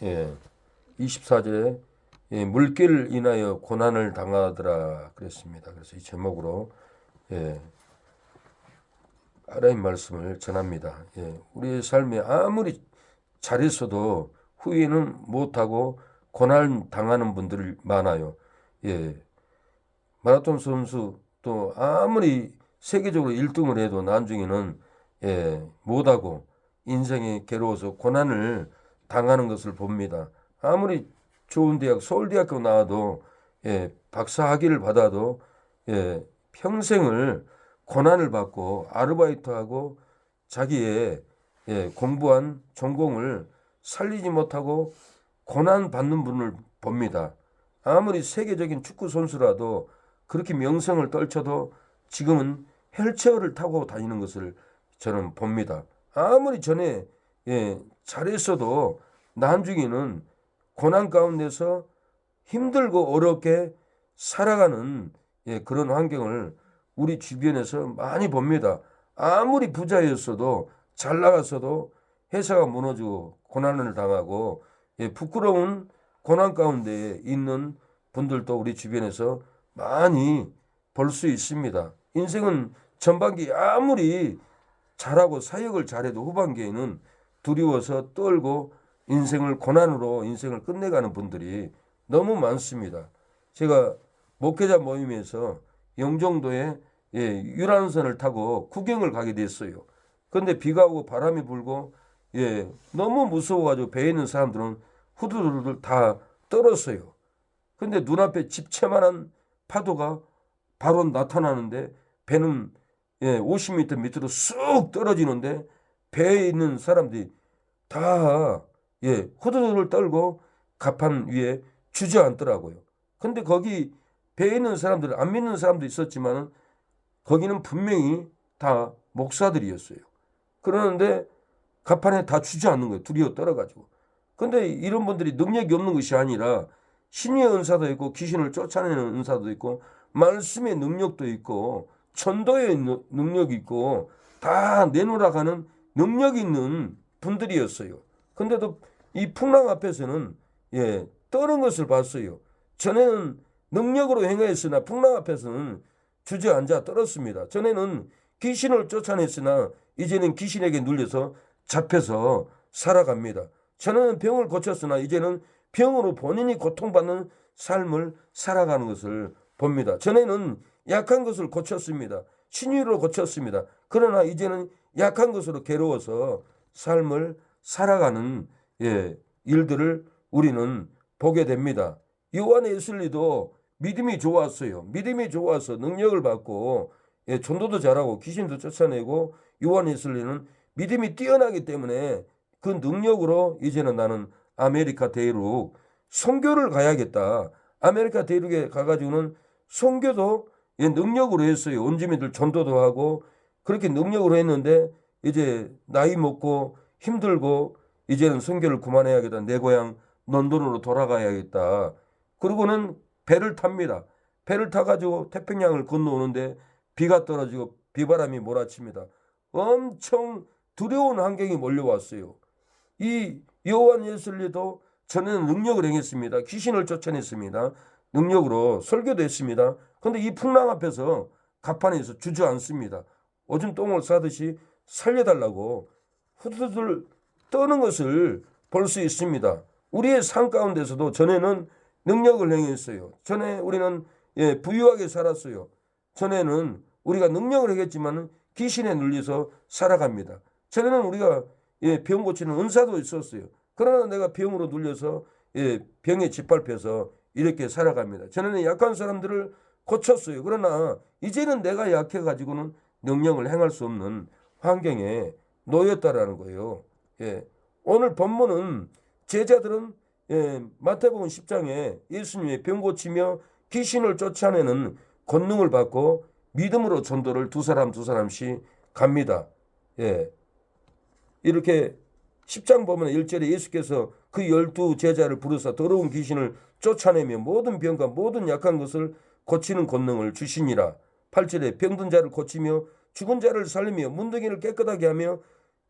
예, 24절에 예, 물길을 인하여 고난을 당하더라 그랬습니다. 그래서 이 제목으로 예, 하나님 말씀을 전합니다. 예, 우리의 삶에 아무리 잘했어도 후회는 못하고 고난 당하는 분들이 많아요. 예, 마라톤 선수 또 아무리 세계적으로 1등을 해도 나중에는 예, 못하고 인생이 괴로워서 고난을 당하는 것을 봅니다. 아무리 좋은 대학, 서울대학교 나와도 예, 박사 학위를 받아도 예, 평생을 고난을 받고 아르바이트하고 자기의 예, 공부한 전공을 살리지 못하고 고난 받는 분을 봅니다. 아무리 세계적인 축구 선수라도 그렇게 명성을 떨쳐도 지금은 휠체어를 타고 다니는 것을 저는 봅니다. 아무리 전에 예, 잘했어도 나중에는 고난 가운데서 힘들고 어렵게 살아가는 예, 그런 환경을 우리 주변에서 많이 봅니다. 아무리 부자였어도 잘 나갔어도 회사가 무너지고 고난을 당하고 예, 부끄러운 고난 가운데 있는 분들도 우리 주변에서 많이 볼 수 있습니다. 인생은 전반기 아무리 잘하고 사역을 잘해도 후반기에는 두려워서 떨고 인생을 고난으로 인생을 끝내가는 분들이 너무 많습니다. 제가 목회자 모임에서 영종도에 예, 유람선을 타고 구경을 가게 됐어요. 그런데 비가 오고 바람이 불고 예, 너무 무서워가지고 배에 있는 사람들은 후두두들 다 떨었어요. 근데 눈앞에 집채만한 파도가 바로 나타나는데 배는 예, 50m 밑으로 쑥 떨어지는데 배에 있는 사람들이 다 예, 후두두를 떨고 갑판 위에 주저앉더라고요. 근데 거기 배에 있는 사람들 안 믿는 사람도 있었지만 거기는 분명히 다 목사들이었어요. 그러는데 갑판에 다 주저앉는 거예요. 두려워 떨어가지고. 근데 이런 분들이 능력이 없는 것이 아니라 신의 은사도 있고 귀신을 쫓아내는 은사도 있고 말씀의 능력도 있고 전도의 능력이 있고 다 내놓으라가는 능력 있는 분들이었어요. 근데도 이 풍랑 앞에서는 예, 떠는 것을 봤어요. 전에는 능력으로 행하였으나 풍랑 앞에서는 주저앉아 떨었습니다. 전에는 귀신을 쫓아냈으나 이제는 귀신에게 눌려서 잡혀서 살아갑니다. 전에는 병을 고쳤으나 이제는 병으로 본인이 고통받는 삶을 살아가는 것을 봅니다. 전에는 약한 것을 고쳤습니다. 신유로 고쳤습니다. 그러나 이제는 약한 것으로 괴로워서 삶을 살아가는 예, 일들을 우리는 보게 됩니다. 요한 웨슬리도 믿음이 좋았어요. 믿음이 좋아서 능력을 받고 예, 전도도 잘하고 귀신도 쫓아내고 요한 웨슬리는 믿음이 뛰어나기 때문에 그 능력으로 이제는 나는 아메리카 대륙 선교를 가야겠다. 아메리카 대륙에 가가지고는 선교도 예, 능력으로 했어요. 원주민들 전도도 하고 그렇게 능력으로 했는데 이제 나이 먹고 힘들고 이제는 선교를 그만해야겠다. 내 고향 런던으로 돌아가야겠다. 그러고는 배를 탑니다. 배를 타가지고 태평양을 건너오는데 비가 떨어지고 비바람이 몰아칩니다. 엄청 두려운 환경이 몰려왔어요. 이 요한 예술리도 전에는 능력을 행했습니다. 귀신을 쫓아냈습니다. 능력으로 설교도 했습니다. 그런데 이 풍랑 앞에서 가판에서 주저앉습니다. 오줌 똥을 싸듯이 살려달라고 후두들 떠는 것을 볼 수 있습니다. 우리의 삶 가운데서도 전에는 능력을 행했어요. 전에 우리는 예, 부유하게 살았어요. 전에는 우리가 능력을 하겠지만 귀신에 눌려서 살아갑니다. 전에는 우리가 예, 병 고치는 은사도 있었어요. 그러나 내가 병으로 눌려서 예, 병에 짓밟혀서 이렇게 살아갑니다. 전에는 약한 사람들을 고쳤어요. 그러나 이제는 내가 약해가지고는 능력을 행할 수 없는 환경에 놓였다라는 거예요. 예, 오늘 본문은 제자들은 예, 마태복음 10장에 예수님의 병 고치며 귀신을 쫓아내는 권능을 받고 믿음으로 전도를 두 사람 두 사람씩 갑니다. 예, 이렇게 10장 보면 1절에 예수께서 그 12 제자를 부르사 더러운 귀신을 쫓아내며 모든 병과 모든 약한 것을 고치는 권능을 주시니라. 8절에 병든 자를 고치며 죽은 자를 살리며 문둥이를 깨끗하게 하며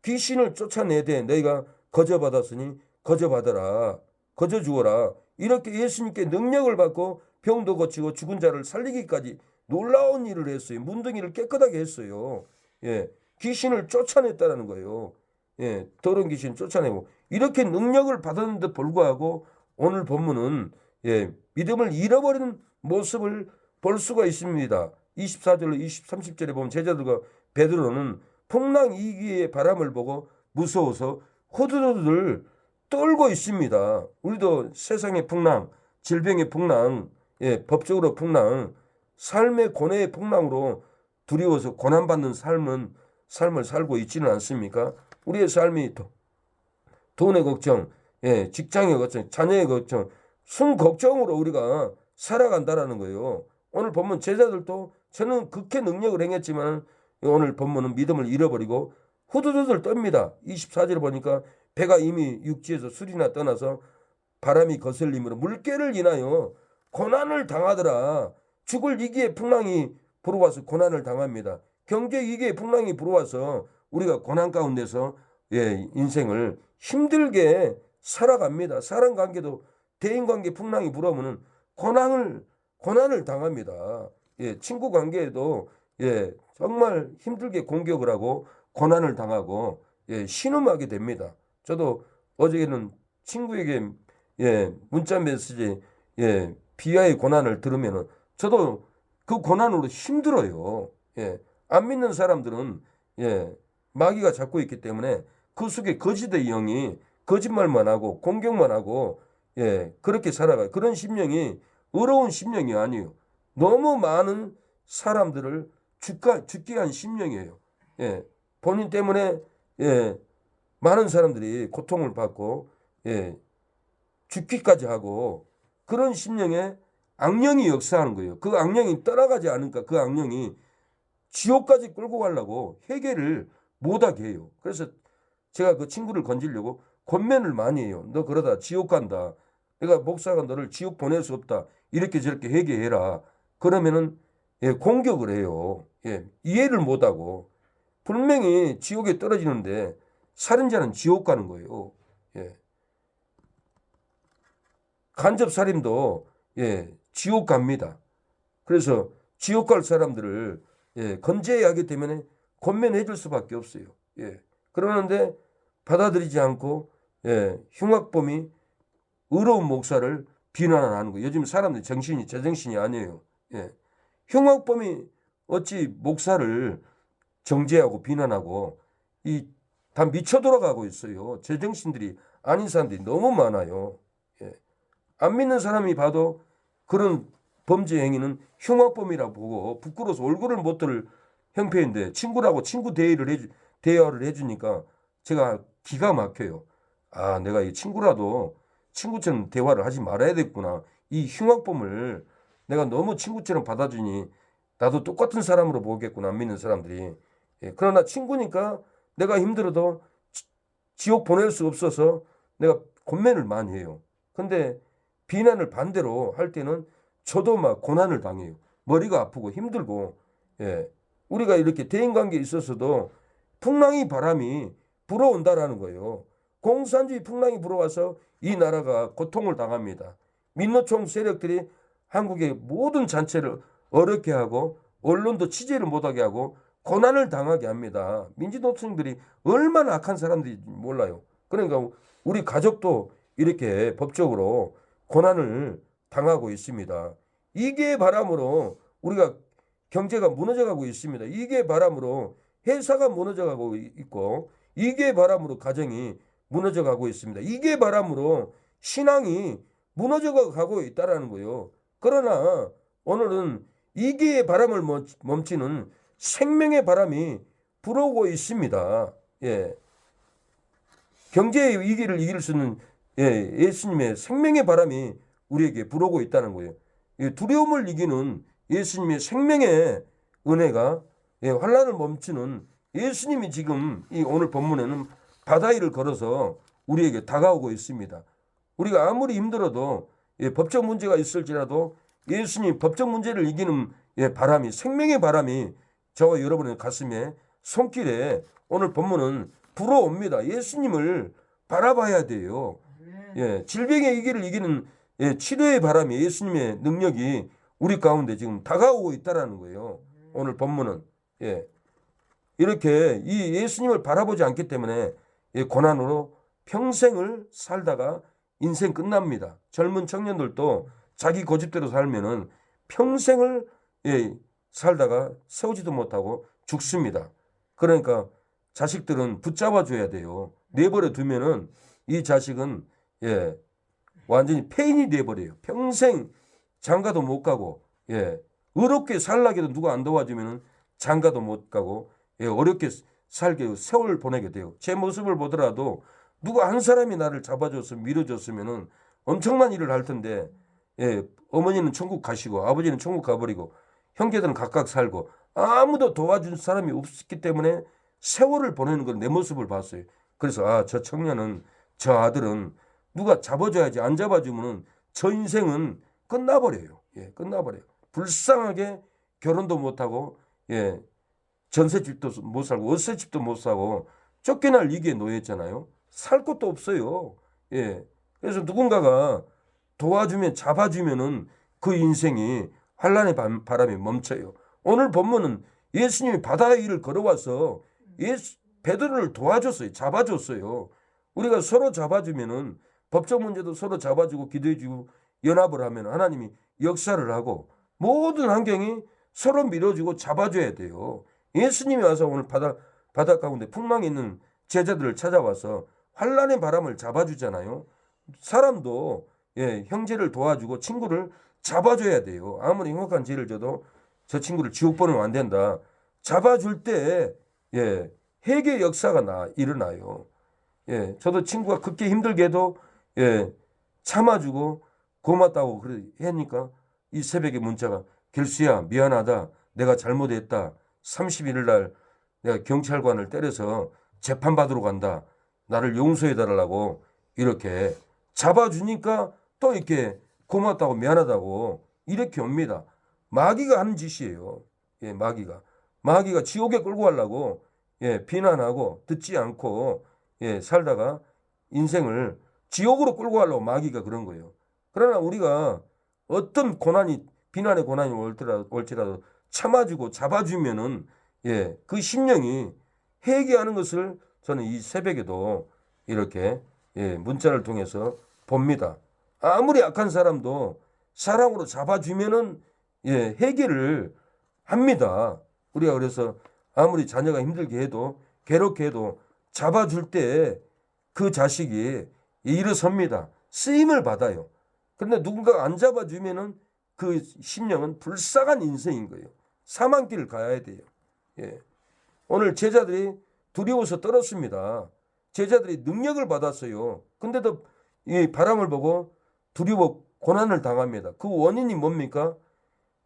귀신을 쫓아내되 너희가 거저받았으니 거저 받아라. 거저 주어라. 이렇게 예수님께 능력을 받고 병도 고치고 죽은 자를 살리기까지 놀라운 일을 했어요. 문둥이를 깨끗하게 했어요. 예, 귀신을 쫓아냈다라는 거예요. 예, 더러운 귀신을 쫓아내고 이렇게 능력을 받았는데 불구하고 오늘 본문은 믿음을 잃어버리는 모습을 볼 수가 있습니다. 24절로 30절에 보면 제자들과 베드로는 풍랑 이기의 바람을 보고 무서워서 호들호들 떨고 있습니다. 우리도 세상의 풍랑, 질병의 풍랑, 법적으로 풍랑, 삶의 고뇌의 풍랑으로 두려워서 고난받는 삶을 살고 있지는 않습니까? 우리의 삶이 돈의 걱정, 직장의 걱정, 자녀의 걱정, 순 걱정으로 우리가 살아간다라는 거예요. 오늘 본문 제자들도 저는 극히 능력을 행했지만 오늘 본문은 믿음을 잃어버리고 후두두들 떱니다. 24절에 보니까 배가 이미 육지에서 술이나 떠나서 바람이 거슬림으로 물결을 인하여 고난을 당하더라. 죽을 위기의 풍랑이 불어와서 고난을 당합니다. 경제 위기의 풍랑이 불어와서 우리가 고난 가운데서 인생을 힘들게 살아갑니다. 사람 관계도 대인 관계 풍랑이 불어오면 고난을 당합니다. 친구 관계에도 정말 힘들게 공격을 하고 고난을 당하고 신음하게 됩니다. 저도 어제는 친구에게 문자 메시지 비하의 고난을 들으면은 저도 그 고난으로 힘들어요. 안 믿는 사람들은 마귀가 잡고 있기 때문에 그 속에 거짓의 영이 거짓말만 하고 공격만 하고 그렇게 살아가요. 그런 심령이 의로운 심령이 아니에요. 너무 많은 사람들을 죽게 한 심령이에요. 본인 때문에 많은 사람들이 고통을 받고 죽기까지 하고 그런 심령에 악령이 역사하는 거예요. 그 악령이 떠나가지 않으니까 그 악령이 지옥까지 끌고 가려고 회개를 못하게 해요. 그래서 제가 그 친구를 건지려고 권면을 많이 해요. 너 그러다 지옥 간다. 내가 목사가 너를 지옥 보낼 수 없다. 이렇게 저렇게 회개해라. 그러면은 공격을 해요. 이해를 못하고 분명히 지옥에 떨어지는데 살인자는 지옥 가는 거예요. 간접살인도 지옥 갑니다. 그래서 지옥 갈 사람들을 건재해야 하기 때문에 권면해 줄 수밖에 없어요. 그러는데 받아들이지 않고 흉악범이 의로운 목사를 비난하는 거예요. 요즘 사람들 정신이 제정신이 아니에요. 흉악범이 어찌 목사를 정죄하고 비난하고 다 미쳐 돌아가고 있어요. 제정신들이 아닌 사람들이 너무 많아요. 안 믿는 사람이 봐도 그런 범죄 행위는 흉악범이라고 보고 부끄러워서 얼굴을 못 들 형편인데 친구라고 친구 대화를 해주니까 제가 기가 막혀요. 아, 내가 이 친구라도 친구처럼 대화를 하지 말아야 됐구나. 이 흉악범을 내가 너무 친구처럼 받아주니 나도 똑같은 사람으로 보겠구나. 안 믿는 사람들이. 그러나 친구니까 내가 힘들어도 지옥 보낼 수 없어서 내가 권면을 많이 해요. 근데 비난을 반대로 할 때는 저도 막 고난을 당해요. 머리가 아프고 힘들고. 우리가 이렇게 대인관계에 있어서도 바람이 불어온다라는 거예요. 공산주의 풍랑이 불어와서 이 나라가 고통을 당합니다. 민노총 세력들이 한국의 모든 잔치를 어렵게 하고 언론도 취재를 못하게 하고 고난을 당하게 합니다. 민주노총들이 얼마나 악한 사람들인지 몰라요. 그러니까 우리 가족도 이렇게 법적으로 고난을 당하고 있습니다. 이게 바람으로 우리가 경제가 무너져가고 있습니다. 이게 바람으로 회사가 무너져가고 있고 이게 바람으로 가정이 무너져가고 있습니다. 이게 바람으로 신앙이 무너져가고 있다라는 거예요. 그러나 오늘은 이게 바람을 멈추는 생명의 바람이 불어오고 있습니다. 경제의 위기를 이길 수 있는 예수님의 생명의 바람이 우리에게 불어오고 있다는 거예요. 두려움을 이기는 예수님의 생명의 은혜가 환난을 멈추는 예수님이 지금 이 오늘 본문에는 바다 위를 걸어서 우리에게 다가오고 있습니다. 우리가 아무리 힘들어도 법적 문제가 있을지라도 예수님 법적 문제를 이기는 바람이 생명의 바람이 저와 여러분의 가슴에 손길에 오늘 본문은 불어옵니다. 예수님을 바라봐야 돼요. 예, 질병의 위기를 이기는 예, 치료의 바람이 예수님의 능력이 우리 가운데 지금 다가오고 있다라는 거예요. 오늘 본문은 예, 이렇게 이 예수님을 바라보지 않기 때문에 예, 고난으로 평생을 살다가 인생 끝납니다. 젊은 청년들도 자기 고집대로 살면은 평생을 예, 살다가 세우지도 못하고 죽습니다. 그러니까 자식들은 붙잡아 줘야 돼요. 내버려 두면은 이 자식은 예, 완전히 폐인이 돼버려요. 평생 장가도 못 가고 예, 어렵게 살라고 해도 누가 안 도와주면은 장가도 못 가고 예, 어렵게 살게 세월 보내게 돼요. 제 모습을 보더라도 누가 한 사람이 나를 잡아줬으면 밀어줬으면은 엄청난 일을 할 텐데 예, 어머니는 천국 가시고 아버지는 천국 가버리고 형제들은 각각 살고 아무도 도와준 사람이 없었기 때문에 세월을 보내는 걸 내 모습을 봤어요. 그래서 아, 저 청년은 저 아들은 누가 잡아줘야지 안 잡아주면은 저 인생은 끝나버려요. 예, 끝나버려요. 불쌍하게 결혼도 못하고 예, 전셋집도 못 살고 월세집도 못 사고 쫓겨날 위기에 놓였잖아요. 살 곳도 없어요. 예, 그래서 누군가가 도와주면 잡아주면은 그 인생이 환란의 바람이 멈춰요. 오늘 본문은 예수님이 바다 위를 걸어와서 베드로를 도와줬어요. 잡아줬어요. 우리가 서로 잡아주면은 법적 문제도 서로 잡아주고 기도해주고 연합을 하면 하나님이 역사를 하고 모든 환경이 서로 밀어주고 잡아줘야 돼요. 예수님이 와서 오늘 바다 가운데 풍랑이 있는 제자들을 찾아와서 환란의 바람을 잡아주잖아요. 사람도 예, 형제를 도와주고 친구를 잡아줘야 돼요. 아무리 행복한 죄를 져도 저 친구를 지옥 보내면 안 된다. 잡아줄 때 예, 회개 역사가 일어나요. 예, 저도 친구가 그렇게 힘들게도 예, 참아주고 고맙다고 그래 하니까 이 새벽에 문자가 결수야 미안하다. 내가 잘못했다. 31일 날 내가 경찰관을 때려서 재판받으러 간다. 나를 용서해 달라고 이렇게 잡아주니까 또 이렇게 고맙다고 미안하다고 이렇게 옵니다. 마귀가 하는 짓이에요. 예, 마귀가 지옥에 끌고 가려고 예, 비난하고 듣지 않고 예, 살다가 인생을 지옥으로 끌고 가려고 마귀가 그런 거예요. 그러나 우리가 어떤 비난의 고난이 올지라도 참아주고 잡아주면은 예, 그 심령이 회개하는 것을 저는 이 새벽에도 이렇게 예, 문자를 통해서 봅니다. 아무리 악한 사람도 사랑으로 잡아주면은 예, 회개를 합니다. 우리가 그래서 아무리 자녀가 힘들게 해도 괴롭게 해도 잡아줄 때 그 자식이 일어섭니다. 쓰임을 받아요. 그런데 누군가가 안 잡아주면은 그 심령은 불쌍한 인생인 거예요. 사망길을 가야 돼요. 예. 오늘 제자들이 두려워서 떨었습니다. 제자들이 능력을 받았어요. 근데도 이 바람을 보고 두려워 고난을 당합니다. 그 원인이 뭡니까?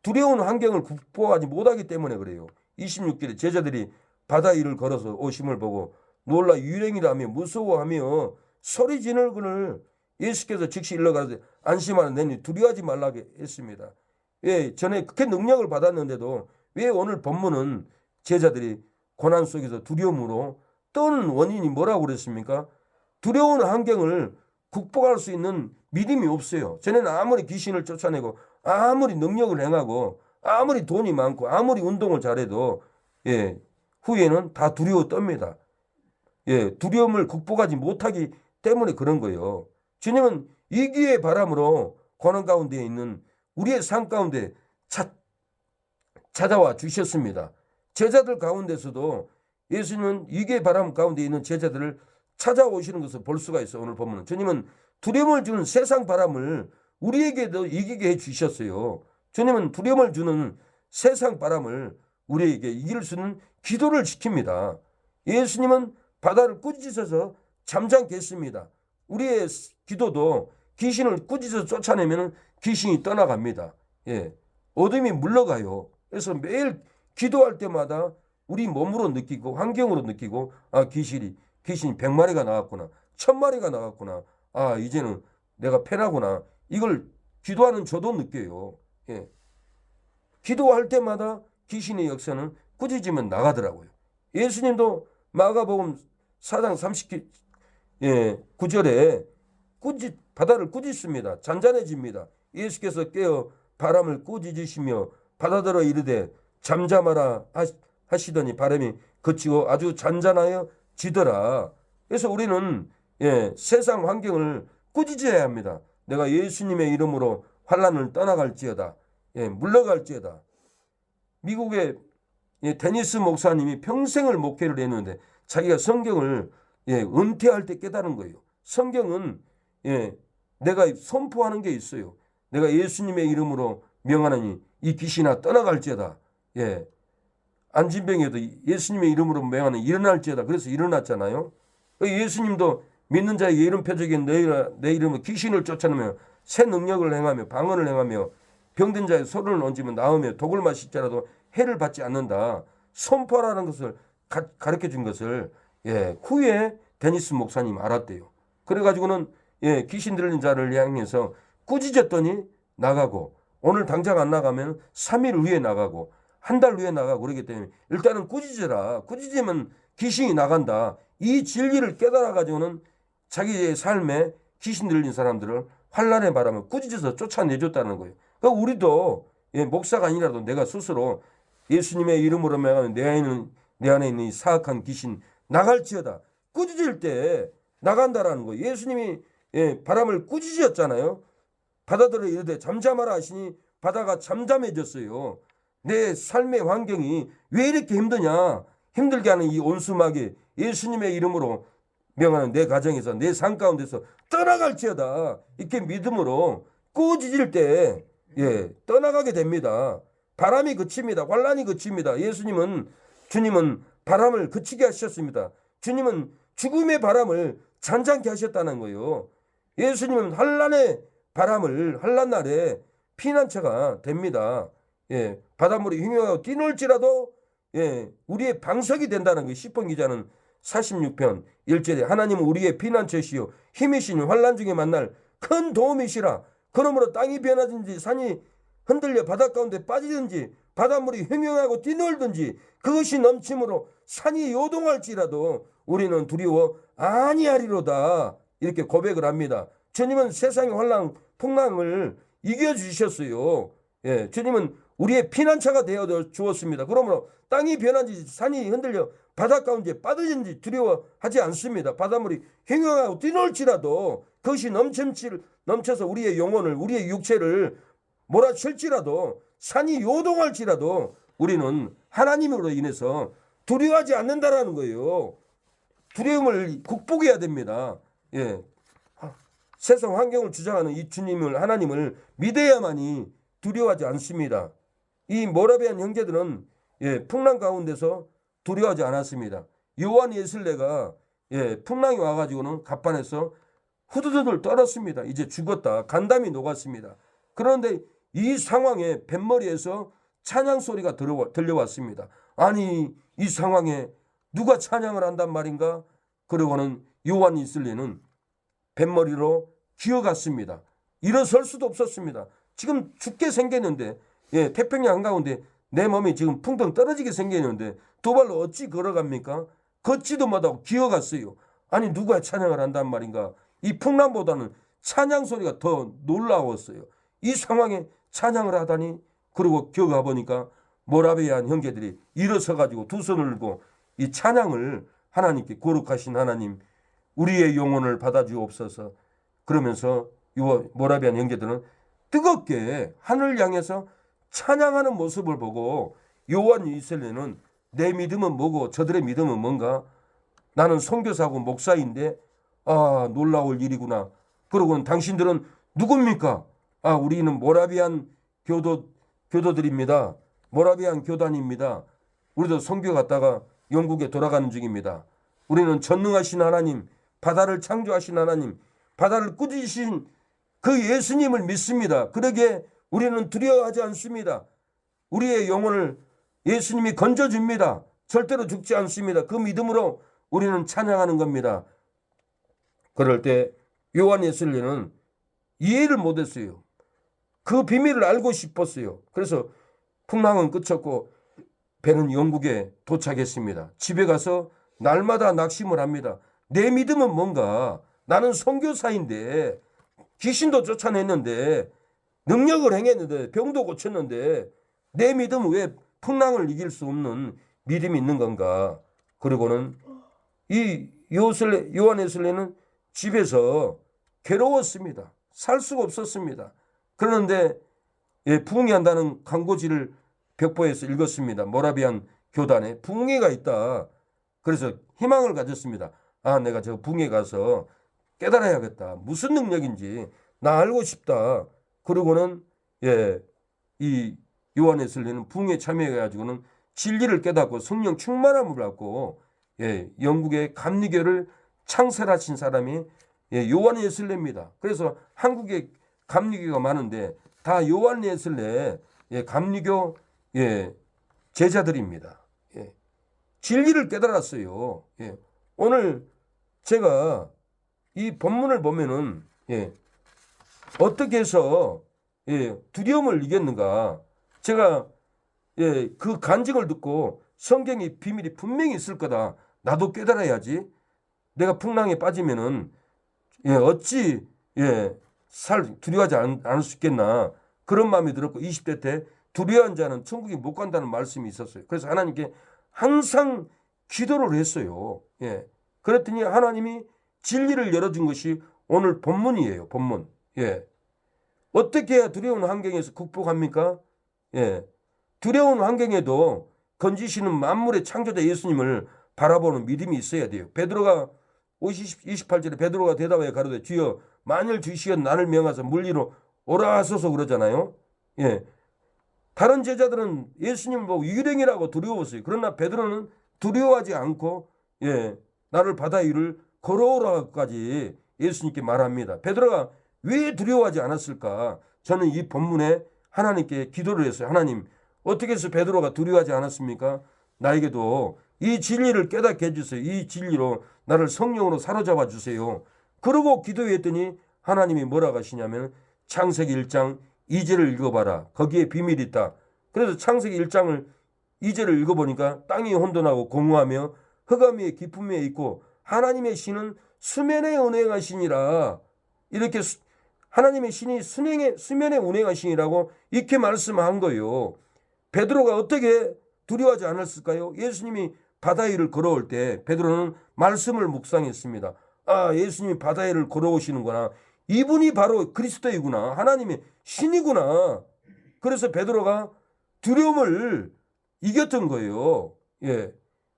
두려운 환경을 극복하지 못하기 때문에 그래요. 26절에 제자들이 바다 위를 걸어서 오심을 보고 놀라 유령이라며 무서워하며 소리 지르거늘 예수께서 즉시 일러가라되 안심하라 너희 두려워하지 말라고 했습니다. 왜 전에 그렇게 능력을 받았는데도 왜 오늘 본문은 제자들이 고난 속에서 두려움으로 떠는 원인이 뭐라고 그랬습니까? 두려운 환경을 극복할 수 있는 믿음이 없어요. 전에는 아무리 귀신을 쫓아내고 아무리 능력을 행하고 아무리 돈이 많고 아무리 운동을 잘해도 예, 후에는 다 두려워 떱니다. 예, 두려움을 극복하지 못하기 때문에 그런 거예요. 주님은 위기의 바람으로 고난 가운데 있는 우리의 삶 가운데 찾아와 주셨습니다. 제자들 가운데서도 예수님은 위기의 바람 가운데 있는 제자들을 찾아오시는 것을 볼 수가 있어요. 오늘 보면 주님은 두려움을 주는 세상 바람을 우리에게도 이기게 해 주셨어요. 주님은 두려움을 주는 세상 바람을 우리에게 이길 수 있는 기도를 시킵니다. 예수님은 바다를 꾸짖어서 잠잠케 했습니다. 우리의 기도도 귀신을 꾸짖어서 쫓아내면 귀신이 떠나갑니다. 예, 어둠이 물러가요. 그래서 매일 기도할 때마다 우리 몸으로 느끼고 환경으로 느끼고 아 귀신이 100마리가 나왔구나. 1000마리가 나왔구나. 아 이제는 내가 패나구나. 이걸 기도하는 저도 느껴요. 예. 기도할 때마다 귀신의 역사는 꾸짖으면 나가더라고요. 예수님도 마가복음 4장 39절에 바다를 꾸짖습니다. 잔잔해집니다. 예수께서 깨어 바람을 꾸짖으시며 바다들어 이르되 잠잠하라 하시더니 바람이 그치고 아주 잔잔하여 지더라. 그래서 우리는 세상 환경을 꾸짖어야 합니다. 내가 예수님의 이름으로 환난을 떠나갈지어다. 물러갈지어다. 미국의 데니스 목사님이 평생을 목회를 했는데 자기가 성경을 은퇴할 때 깨달은 거예요. 성경은 내가 선포하는 게 있어요. 내가 예수님의 이름으로 명하노니 이 귀신아 떠나갈지어다. 안진병에도 예수님의 이름으로 명하는 일어날지어다. 그래서 일어났잖아요. 예수님도 믿는 자의 이름 표적에 내 이름으로 귀신을 쫓아내며 새 능력을 행하며 방언을 행하며 병든 자의 소리를 얹으면 나으며 독을 마실지라도 해를 받지 않는다. 선포라는 것을 가르쳐 준 것을 후에 데니스 목사님 알았대요. 그래가지고는 귀신 들린 자를 향해서 꾸짖었더니 나가고 오늘 당장 안 나가면 3일 후에 나가고 한 달 후에 나가고 그러기 때문에 일단은 꾸짖어라. 꾸짖으면 귀신이 나간다. 이 진리를 깨달아가지고는 자기의 삶에 귀신 들린 사람들을 환난의 바람을 꾸짖어서 쫓아내줬다는 거예요. 그러니까 우리도 목사가 아니라도 내가 스스로 예수님의 이름으로 명하면 내 안에 있는 이 사악한 귀신 나갈지어다. 꾸짖을 때 나간다라는 거예요. 예수님이 바람을 꾸짖었잖아요. 바다들을 이르되 잠잠하라 하시니 바다가 잠잠해졌어요. 내 삶의 환경이 왜 이렇게 힘드냐? 힘들게 하는 이 온수막이 예수님의 이름으로 명하는 내 가정에서 내 삶 가운데서 떠나갈지어다. 이렇게 믿음으로 꾸짖을 때 떠나가게 됩니다. 바람이 그칩니다. 환난이 그칩니다. 주님은 바람을 그치게 하셨습니다. 주님은 죽음의 바람을 잔잔케 하셨다는 거예요. 예수님은 환난의 바람을 환난 날에 피난처가 됩니다. 바닷물이 흉흉하고 뛰놀지라도 우리의 방석이 된다는 거예요. 시편 기자는 46편 1절에 하나님은 우리의 피난처시요 힘이시니 환난 중에 만날 큰 도움이시라. 그러므로 땅이 변하든지 산이 흔들려 바닷 가운데 빠지든지 바닷물이 흉흉하고 뛰놀든지 그것이 넘침으로 산이 요동할지라도 우리는 두려워 아니하리로다. 이렇게 고백을 합니다. 주님은 세상의 환난 풍랑을 이겨주셨어요. 주님은 우리의 피난처가 되어 주었습니다. 그러므로 땅이 변한지 산이 흔들려 바닷 가운데 빠지든지 두려워하지 않습니다. 바닷물이 흉흉하고 뛰놀지라도 그것이 넘쳐서 우리의 영혼을 우리의 육체를 몰아칠지라도 산이 요동할지라도 우리는 하나님으로 인해서 두려워하지 않는다라는 거예요. 두려움을 극복해야 됩니다. 세상 환경을 주장하는 이 하나님을 믿어야만이 두려워하지 않습니다. 이 모라비안 형제들은 풍랑 가운데서 두려워하지 않았습니다. 요한 예슬레가 풍랑이 와가지고는 갑판에서 후두두들 떨었습니다. 이제 죽었다. 간담이 녹았습니다. 그런데 이 상황에 뱃머리에서 찬양 소리가 들려왔습니다. 아니 이 상황에 누가 찬양을 한단 말인가? 그러고는 요한 예슬레는 뱃머리로 기어갔습니다. 일어설 수도 없었습니다. 지금 죽게 생겼는데 태평양 한가운데 내 몸이 지금 풍덩 떨어지게 생겼는데 두 발로 어찌 걸어갑니까? 걷지도 못하고 기어갔어요. 아니 누가 찬양을 한단 말인가? 이 풍랑보다는 찬양 소리가 더 놀라웠어요. 이 상황에 찬양을 하다니 그리고 기어가 보니까 모라비안 형제들이 일어서 가지고 두 손을 들고 이 찬양을 하나님께 거룩하신 하나님 우리의 영혼을 받아주옵소서. 그러면서 이 모라비안 형제들은 뜨겁게 하늘 향해서 찬양하는 모습을 보고 요한 이슬레는 내 믿음은 뭐고 저들의 믿음은 뭔가? 나는 선교사고 목사인데 놀라울 일이구나. 그러고는 당신들은 누굽니까? 우리는 모라비안 교도들입니다. 모라비안 교단입니다. 우리도 선교 갔다가 영국에 돌아가는 중입니다. 우리는 전능하신 하나님, 바다를 창조하신 하나님, 바다를 꾸짖으신 그 예수님을 믿습니다. 그러기에 우리는 두려워하지 않습니다. 우리의 영혼을 예수님이 건져줍니다. 절대로 죽지 않습니다. 그 믿음으로 우리는 찬양하는 겁니다. 그럴 때 요한 예슬레는 이해를 못했어요. 그 비밀을 알고 싶었어요. 그래서 풍랑은 그쳤고 배는 영국에 도착했습니다. 집에 가서 날마다 낙심을 합니다. 내 믿음은 뭔가? 나는 선교사인데 귀신도 쫓아냈는데 능력을 행했는데 병도 고쳤는데 내 믿음은 왜 풍랑을 이길 수 없는 믿음이 있는 건가? 그리고는 이 요한 웨슬리는 집에서 괴로웠습니다. 살 수가 없었습니다. 그런데 부흥회한다는 광고지를 벽보에서 읽었습니다. 모라비안 교단에 부흥회가 있다. 그래서 희망을 가졌습니다. 아, 내가 저 부흥회 가서 깨달아야겠다. 무슨 능력인지 나 알고 싶다. 그리고는 이 요한 웨슬리는 부흥회 참여해가지고는 진리를 깨닫고 성령 충만함을 받고 영국의 감리교를 창설하신 사람이 요한 웨슬리입니다. 그래서 한국에 감리교가 많은데 다 요한 웨슬리 감리교 제자들입니다. 진리를 깨달았어요. 오늘 제가 이 본문을 보면은 어떻게 해서 두려움을 이겼는가? 제가 그 간증을 듣고 성경의 비밀이 분명히 있을 거다. 나도 깨달아야지. 내가 풍랑에 빠지면은 어찌 두려워하지 않을 수 있겠나. 그런 마음이 들었고 20대 때 두려워한 자는 천국에 못 간다는 말씀이 있었어요. 그래서 하나님께 항상 기도를 했어요. 그랬더니 하나님이 진리를 열어준 것이 오늘 본문이에요. 본문. 어떻게 해야 두려운 환경에서 극복합니까? 두려운 환경에도 건지시는 만물의 창조자 예수님을 바라보는 믿음이 있어야 돼요. 베드로가 28절에 베드로가 대답하여 가로되 주여 만일 주시어 나를 명하사 물리로 오라 하소서 그러잖아요. 다른 제자들은 예수님을 보고 유령이라고 두려웠어요. 그러나 베드로는 두려워하지 않고 나를 바다 위를 걸어오라까지 예수님께 말합니다. 베드로가 왜 두려워하지 않았을까? 저는 이 본문에 하나님께 기도를 했어요. 하나님, 어떻게 해서 베드로가 두려워하지 않았습니까? 나에게도 이 진리를 깨닫게 해주세요. 이 진리로 나를 성령으로 사로잡아 주세요. 그러고 기도했더니 하나님이 뭐라고 하시냐면 창세기 1장 2절을 읽어봐라. 거기에 비밀이 있다. 그래서 창세기 1장을 2절을 읽어보니까 땅이 혼돈하고 공허하며 흑암의 깊음에 있고 하나님의 신은 수면에 운행하시니라. 이렇게 하나님의 신이 수면에 운행하시니라고 이렇게 말씀한 거예요. 베드로가 어떻게 두려워하지 않았을까요? 예수님이 바다 위를 걸어올 때 베드로는 말씀을 묵상했습니다. 아, 예수님이 바다 위를 걸어오시는구나. 이분이 바로 그리스도이구나. 하나님의 신이구나. 그래서 베드로가 두려움을 이겼던 거예요.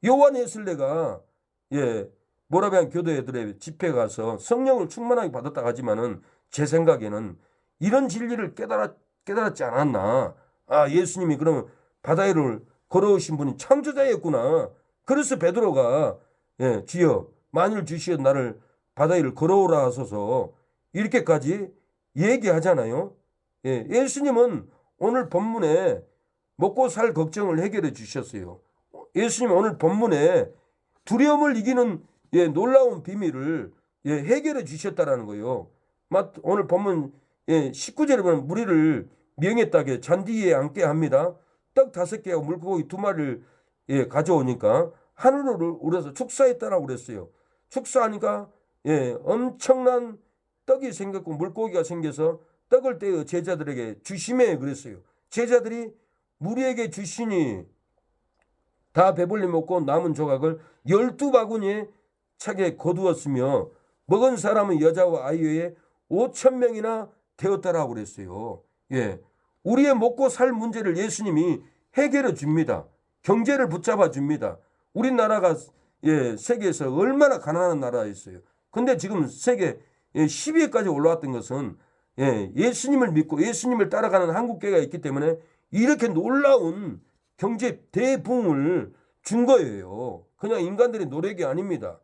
요한 웨슬리가 모라비안 교도애들의 집회 가서 성령을 충만하게 받았다 하지만은 제 생각에는 이런 진리를 깨달았지 않았나. 아, 예수님이 그러면 바다 위를 걸어오신 분이 창조자였구나. 그래서 베드로가 주여 만일 주시어 나를 바다 위를 걸어오라 하소서 이렇게까지 얘기하잖아요. 예수님은 오늘 본문에 먹고 살 걱정을 해결해 주셨어요. 예수님 오늘 본문에 두려움을 이기는 놀라운 비밀을 해결해 주셨다라는 거예요. 오늘 본문 19절에 보면 무리를 명했다게 잔디 위에 앉게 합니다. 떡 5개와 물고기 2마리를 가져오니까 하늘을 우려서 축사했다라고 그랬어요. 축사하니까 엄청난 떡이 생겼고 물고기가 생겨서 떡을 떼어 제자들에게 주시매 그랬어요. 제자들이 무리에게 주시니 다 배불리 먹고 남은 조각을 12바구니에 차게 거두었으며 먹은 사람은 여자와 아이 외에 5,000명이나 되었다라고 그랬어요. 우리의 먹고 살 문제를 예수님이 해결해 줍니다. 경제를 붙잡아 줍니다. 우리나라가 세계에서 얼마나 가난한 나라였어요. 근데 지금 세계 10위까지 올라왔던 것은 예수님을 믿고 예수님을 따라가는 한국교회가 있기 때문에 이렇게 놀라운 경제 대부흥을 준 거예요. 그냥 인간들의 노력이 아닙니다.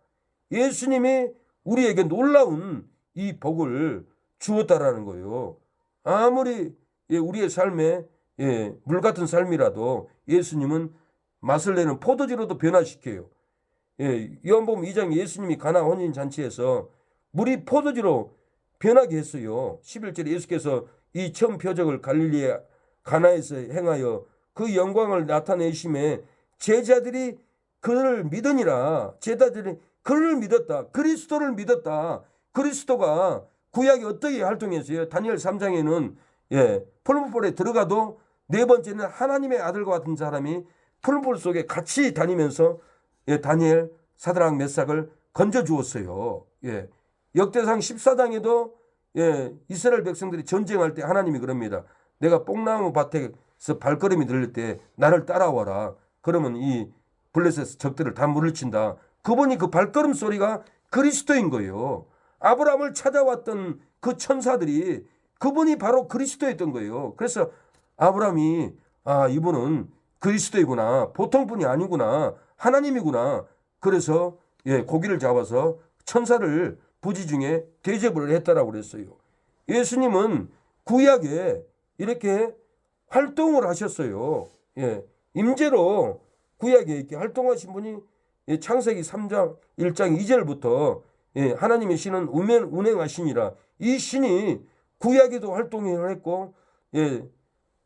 예수님이 우리에게 놀라운 이 복을 주었다라는 거예요. 아무리 우리의 삶에 물 같은 삶이라도 예수님은 맛을 내는 포도주로도 변화시켜요. 요한복음 2장 예수님이 가나 혼인잔치에서 물이 포도주로 변하게 했어요. 11절에 예수께서 이 처음 표적을 갈릴리의 가나에서 행하여 그 영광을 나타내심에 제자들이 그를 믿으니라. 제자들이 그를 믿었다. 그리스도를 믿었다. 그리스도가 구약이 어떻게 활동했어요? 다니엘 3장에는 풀무불에 들어가도 네 번째는 하나님의 아들과 같은 사람이 풀무불 속에 같이 다니면서 다니엘, 사드락, 메삭을 건져 주었어요. 역대상 14장에도 이스라엘 백성들이 전쟁할 때 하나님이 그럽니다. 내가 뽕나무 밭에서 발걸음이 들릴 때 나를 따라와라. 그러면 이 블레셋 적들을 다 물리친다. 그분이 그 발걸음 소리가 그리스도인 거예요. 아브라함을 찾아왔던 그 천사들이 그분이 바로 그리스도였던 거예요. 그래서 아브라함이 이분은 그리스도이구나. 보통 분이 아니구나. 하나님이구나. 그래서 고기를 잡아서 천사를 부지중에 대접을 했다라고 그랬어요. 예수님은 구약에 이렇게 활동을 하셨어요. 임재로 구약에 이렇게 활동하신 분이 창세기 3장 1장 2절부터 하나님의 신은 운행하시니라. 이 신이 구약에도 활동을 했고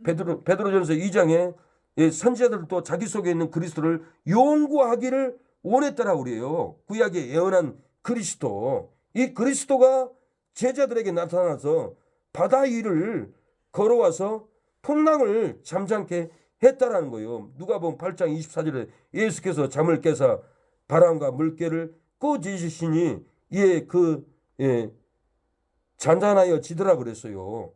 베드로전서 2장에 선지자들도 자기 속에 있는 그리스도를 연구하기를 원했다라고 그래요. 구약에 예언한 그리스도. 이 그리스도가 제자들에게 나타나서 바다 위를 걸어와서 풍랑을 잠잠케 했다라는 거예요. 누가복음 8장 24절에 예수께서 잠을 깨사 바람과 물결을 꺼지시니 잔잔하여 지더라 그랬어요.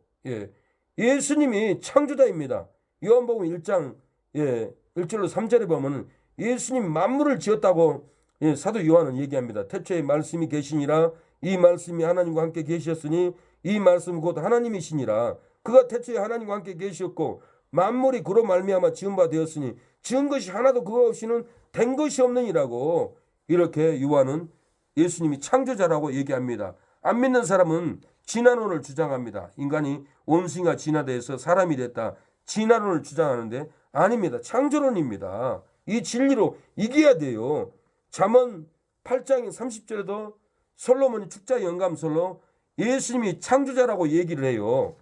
예수님이 창조자입니다. 요한복음 1장 1절로 3절에 보면 예수님 만물을 지었다고 사도 요한은 얘기합니다. 태초에 말씀이 계시니라. 이 말씀이 하나님과 함께 계셨으니 이 말씀 곧 하나님이시니라. 그가 태초에 하나님과 함께 계셨고 만물이 그로 말미암아 지은 바 되었으니 지은 것이 하나도 그거 없이는 된 것이 없느니라고 이렇게 요한은 예수님이 창조자라고 얘기합니다. 안 믿는 사람은 진화론을 주장합니다. 인간이 원숭이가 진화돼서 사람이 됐다. 진화론을 주장하는데 아닙니다. 창조론입니다. 이 진리로 이겨야 돼요. 잠언 8장 30절에도 솔로몬이 축자 영감설로 예수님이 창조자라고 얘기를 해요.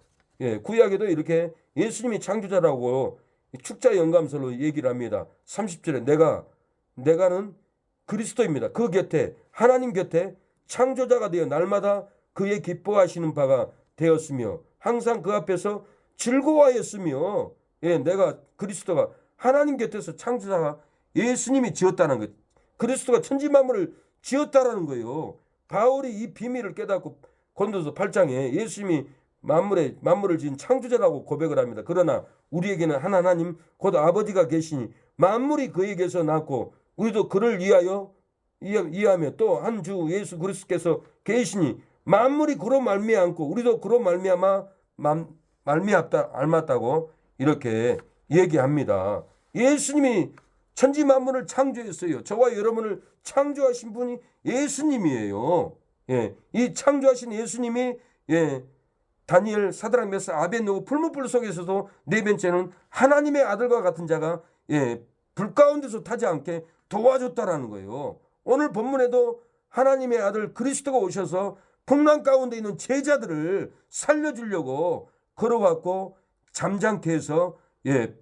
구약에도 이렇게 예수님이 창조자라고 축자 영감설로 얘기를 합니다. 30절에 내가는 그리스도입니다. 그 곁에 하나님 곁에 창조자가 되어 날마다 그의 기뻐하시는 바가 되었으며 항상 그 앞에서 즐거워하였으며 내가 그리스도가 하나님 곁에서 창조자가 예수님이 지었다는 것. 그리스도가 천지만물을 지었다라는 거예요. 바울이 이 비밀을 깨닫고 고린도서 8장에 예수님이 만물을 지은 창조자라고 고백을 합니다. 그러나 우리에게는 한 하나님 곧 아버지가 계시니 만물이 그에게서 났고 우리도 그를 이해하며 또 한 주 예수 그리스도께서 계시니 만물이 그로 말미암고 우리도 그로 알맞다고 이렇게 얘기합니다. 예수님이 천지 만물을 창조했어요. 저와 여러분을 창조하신 분이 예수님이에요. 이 창조하신 예수님이 다니엘, 사드락, 메삭, 아벳느고 풀무불 속에서도 네 번째는 하나님의 아들과 같은 자가 불 가운데서 타지 않게 도와줬다라는 거예요. 오늘 본문에도 하나님의 아들 그리스도가 오셔서 풍랑 가운데 있는 제자들을 살려주려고 걸어왔고 잠잠케 해서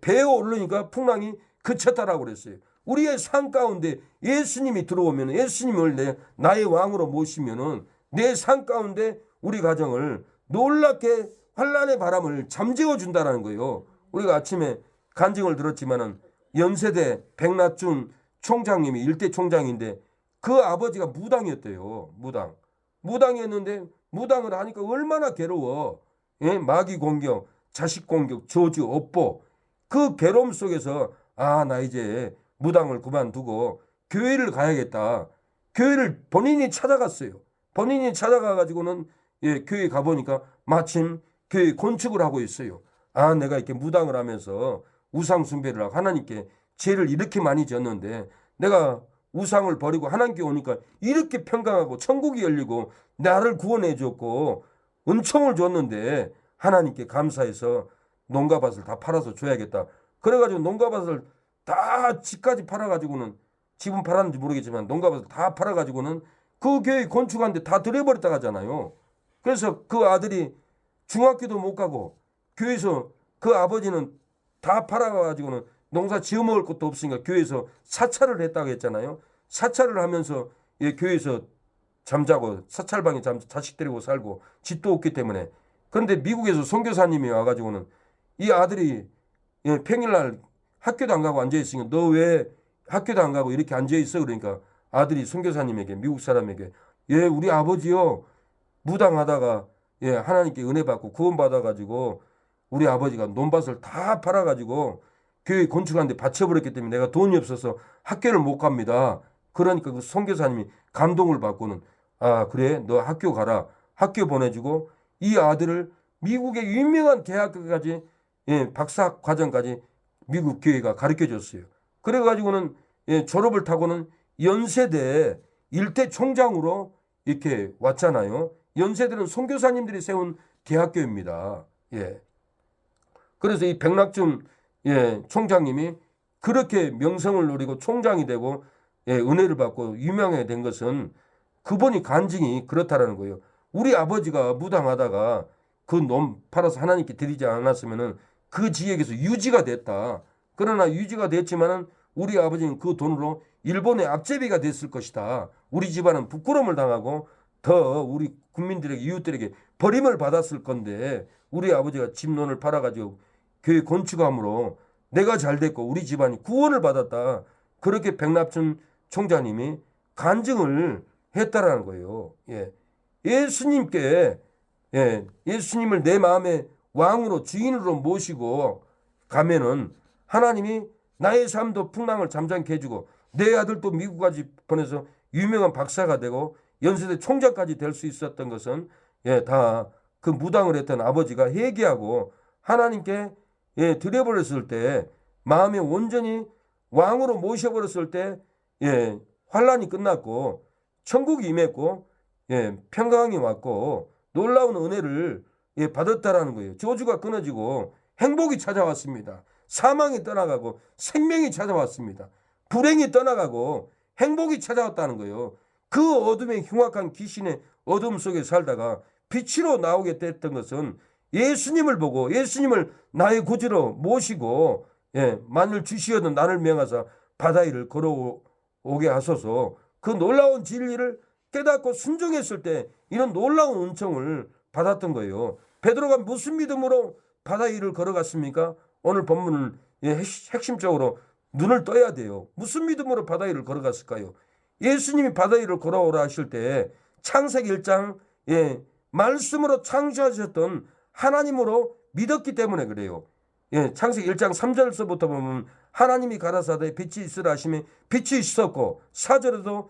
배에 오르니까 풍랑이 그쳤다라고 그랬어요. 우리의 삶 가운데 예수님이 들어오면 예수님을 나의 왕으로 모시면은 내 삶 가운데 우리 가정을 놀랍게 환란의 바람을 잠재워 준다라는 거예요. 우리가 아침에 간증을 들었지만은 연세대 백낙준 총장님이 일대 총장인데 그 아버지가 무당이었대요. 무당이었는데 무당을 하니까 얼마나 괴로워. 마귀 공격, 자식 공격, 저주, 업보. 그 괴로움 속에서 나 이제 무당을 그만두고 교회를 가야겠다. 교회를 본인이 찾아갔어요. 본인이 찾아가가지고는 교회 가보니까 마침 교회 건축을 하고 있어요. 내가 이렇게 무당을 하면서 우상 숭배를 하고 하나님께 죄를 이렇게 많이 졌는데 내가 우상을 버리고 하나님께 오니까 이렇게 평강하고 천국이 열리고 나를 구원해 줬고 은총을 줬는데 하나님께 감사해서 농가밭을 다 팔아서 줘야겠다. 그래가지고 농가밭을 다 집까지 팔아가지고는 집은 팔았는지 모르겠지만 농가밭을 다 팔아가지고는 그 교회 건축하는데 다 들여버렸다 가잖아요. 그래서 그 아들이 중학교도 못 가고 교회에서 그 아버지는 다 팔아가지고는 농사 지어 먹을 것도 없으니까 교회에서 사찰을 했다고 했잖아요. 사찰을 하면서 교회에서 잠자고 사찰방에 자식 데리고 살고 집도 없기 때문에. 그런데 미국에서 선교사님이 와가지고는 이 아들이 평일날 학교도 안 가고 앉아있으니까 너 왜 학교도 안 가고 이렇게 앉아있어? 그러니까 아들이 선교사님에게, 미국 사람에게, 우리 아버지요 무당하다가 하나님께 은혜 받고 구원 받아가지고 우리 아버지가 논밭을 다 팔아가지고 교회 건축하는데 바쳐버렸기 때문에 내가 돈이 없어서 학교를 못 갑니다. 그러니까 그 선교사님이 감동을 받고는 아 그래 너 학교 가라, 학교 보내주고 이 아들을 미국의 유명한 대학교까지 박사 과정까지 미국 교회가 가르쳐 줬어요. 그래가지고는 졸업을 타고는 연세대 일대 총장으로 이렇게 왔잖아요. 연세대는 선교사님들이 세운 대학교입니다. 그래서 이 백낙준 총장님이 그렇게 명성을 누리고 총장이 되고 은혜를 받고 유명하게 된 것은 그분이 간증이 그렇다라는 거예요. 우리 아버지가 무당하다가 그 놈 팔아서 하나님께 드리지 않았으면은 그 지역에서 유지가 됐다. 그러나 유지가 됐지만은 우리 아버지는 그 돈으로 일본의 앞제비가 됐을 것이다. 우리 집안은 부끄러움을 당하고 더 우리 국민들에게 이웃들에게 버림을 받았을 건데 우리 아버지가 집론을 팔아가지고 교회 건축함으로 내가 잘 됐고 우리 집안이 구원을 받았다. 그렇게 백낙준 총장님이 간증을 했다라는 거예요. 예수님께 예수님을 내 마음의 왕으로 주인으로 모시고 가면은 하나님이 나의 삶도 풍랑을 잠잠케 해주고 내 아들도 미국까지 보내서 유명한 박사가 되고 연세대 총장까지 될 수 있었던 것은 다 그 무당을 했던 아버지가 회개하고 하나님께 드려버렸을 때 마음에 온전히 왕으로 모셔버렸을 때 환란이 끝났고 천국이 임했고 평강이 왔고 놀라운 은혜를 받았다라는 거예요. 저주가 끊어지고 행복이 찾아왔습니다. 사망이 떠나가고 생명이 찾아왔습니다. 불행이 떠나가고 행복이 찾아왔다는 거예요. 그 어둠의 흉악한 귀신의 어둠 속에 살다가 빛으로 나오게 됐던 것은 예수님을 보고 예수님을 나의 구주로 모시고 만일 주시어도 나를 명하사 바다 위를 걸어오게 하소서. 그 놀라운 진리를 깨닫고 순종했을 때 이런 놀라운 은총을 받았던 거예요. 베드로가 무슨 믿음으로 바다 위를 걸어갔습니까? 오늘 본문은 핵심적으로 눈을 떠야 돼요. 무슨 믿음으로 바다 위를 걸어갔을까요? 예수님이 바다 위를 걸어오라 하실 때 창세기 1장 말씀으로 창조하셨던 하나님으로 믿었기 때문에 그래요. 창세기 1장 3절서부터 보면 하나님이 가라사대 빛이 있으라 하시면 빛이 있었고 4절에도